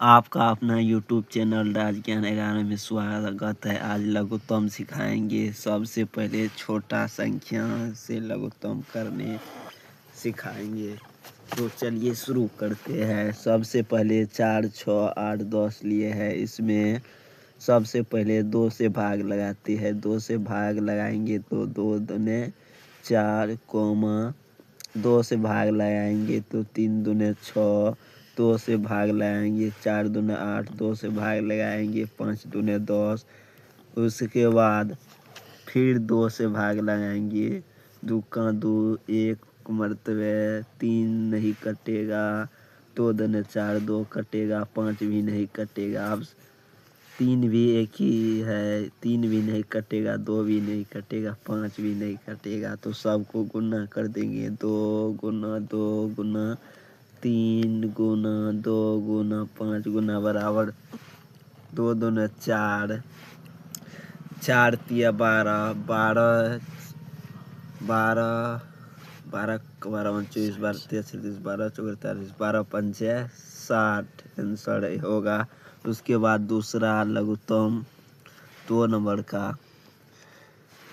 आपका अपना YouTube channel राज ज्ञान 11 में स्वागत है। आज लघुत्तम सिखाएंगे। सबसे पहले छोटा संख्या से लघुत्तम करने सिखाएंगे। तो चलिए शुरू करते हैं। सबसे पहले 4, 6, 8, 10 लिए हैं। इसमें सबसे पहले 2 से भाग लगाते हैं। 2 से भाग लगाएंगे तो 2 दूने 4, 2 से भाग लगाएंगे तो 3 दूने 6, 2 से भाग लगाएंगे 4 दूने 8, 2 से भाग लगाएंगे 5 दूने 10। उसके बाद फिर 2 से भाग लगाएंगे। 2 का 2, 1 मरतबे 3 नहीं कटेगा। 2 दूने 4, 2 कटेगा। 5 भी नहीं कटेगा। अब 3 भी एक ही है, 3 भी नहीं कटेगा। 2 भी नहीं कटेगा। 5 भी नहीं कटेगा। तो सबको गुना कर देंगे। 2 गुना 2 गुना 3 गुना 2 गुना 5 गुना बराबर 2 दूने 4, 4 तिया 12, 12 12 12 12 24 12 33 12 34 43 12 पंचे 60 आंसर होगा। उसके बाद दूसरा लघुत्तम 2 नंबर का,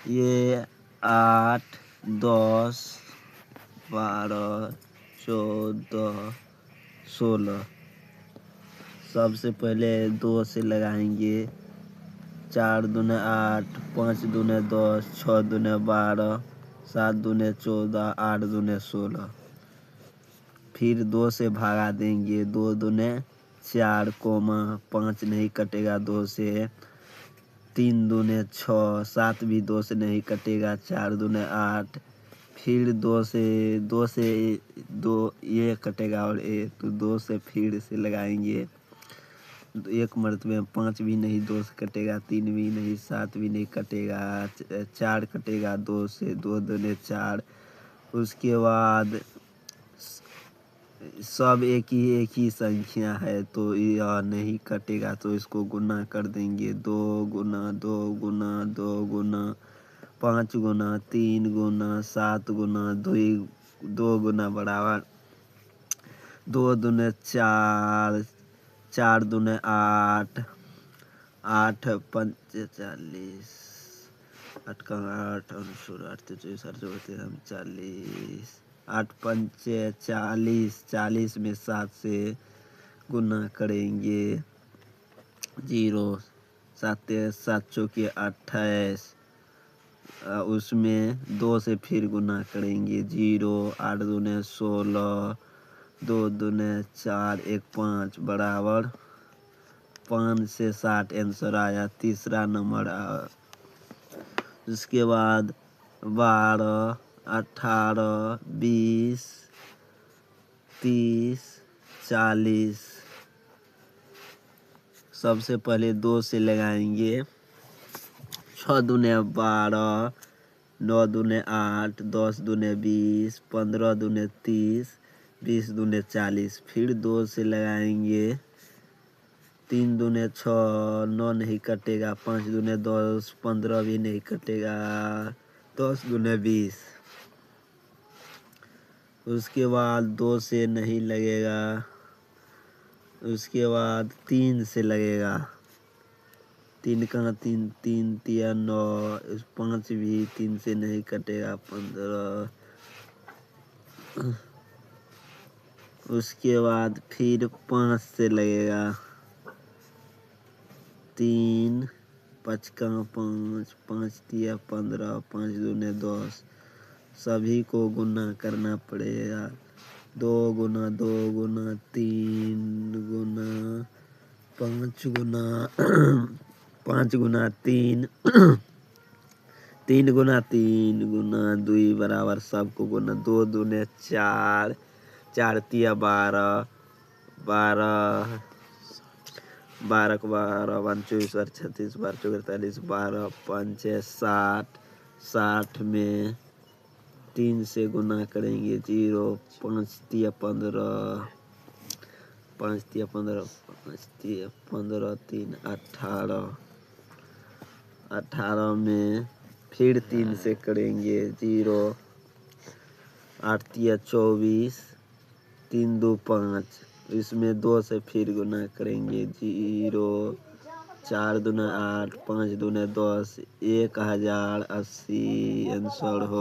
ये 8, 10, 12, 14, 16। सबसे पहले 2 से लगाएंगे। 4 दूने 8, 5 दूने 10, 6 दूने 12, 7 दूने 14, 8 दूने 16। फिर 2 से भागा देंगे। 2 दूने 4, 5 नहीं कटेगा 2 से। 3 दूने 6, 7 भी 2 से नहीं कटेगा। 4 दूने 8। फिर 2 से 2 ये कटेगा और ये तो 2 से फिर से लगाएंगे। 1 मरतबे में 5 भी नहीं 2 से कटेगा। 3 भी नहीं, 7 भी नहीं कटेगा। 4 कटेगा 2 से। 2 दूने 4। उसके बाद सब एक ही संख्या है तो यह नहीं कटेगा तो इसको गुना कर देंगे। 2 गुना 2 गुना 2 गुना 5 गुना 3 गुना 7 गुना 2 गुना बराबर 2 दूने 4, 4 दूने 8, 8 पंचे 40, 8 का 8 और 16 8 24 8 24 40, 8 पंचे 40, 40 में 7 से गुना करेंगे। 0 7 7 चौके 28। उसमें 2 से फिर गुना करेंगे। 0 8 दूने 16, 2 दूने 4 1 5 बराबर 5 से 60 आंसर आया। तीसरा नंबर उसके बाद 12, 18, 20, 30, 40। सबसे पहले 2 से लगाएंगे। 6 दूने 12, 9 दूने 8, 10 दूने 20, 15 दूने 30, 20 दूने 40। फिर 2 से लगाएंगे। 3 दूने 6, 9 नहीं कटेगा। 5 दूने 10, 15 भी नहीं कटेगा। 10 दूने 20। उसके बाद 2 से नहीं लगेगा। उसके बाद 3 से लगेगा। 3 का 3 3 तिया 9, 5 भी 3 से नहीं कटेगा। 15। उसके बाद फिर 5 से लगेगा। 3 5 का 5, 5 तिया 15, 5 दूने 10। सभी को गुना करना पड़ेगा। 2 गुना 2 गुना 3 गुना 5 गुना 5 गुना 3 3 गुना 3 गुना 2 बराबर सबको गुना। 2 दूने 4, 4 तिया 12, 12 12 को 12 24 36 12 44 12 पंचे 60। 60 में 3 से गुना करेंगे। 0 5 तिया 15, 5 तिया 15, 5 तिया 15 3 18। 18 में फिर 3 से करेंगे। 0 8 तिया 24, 3 2 5 इसमें 2 से फिर गुना करेंगे। 0, 4 दूना 8, 5 दूना 10, 1080 आंसर हो।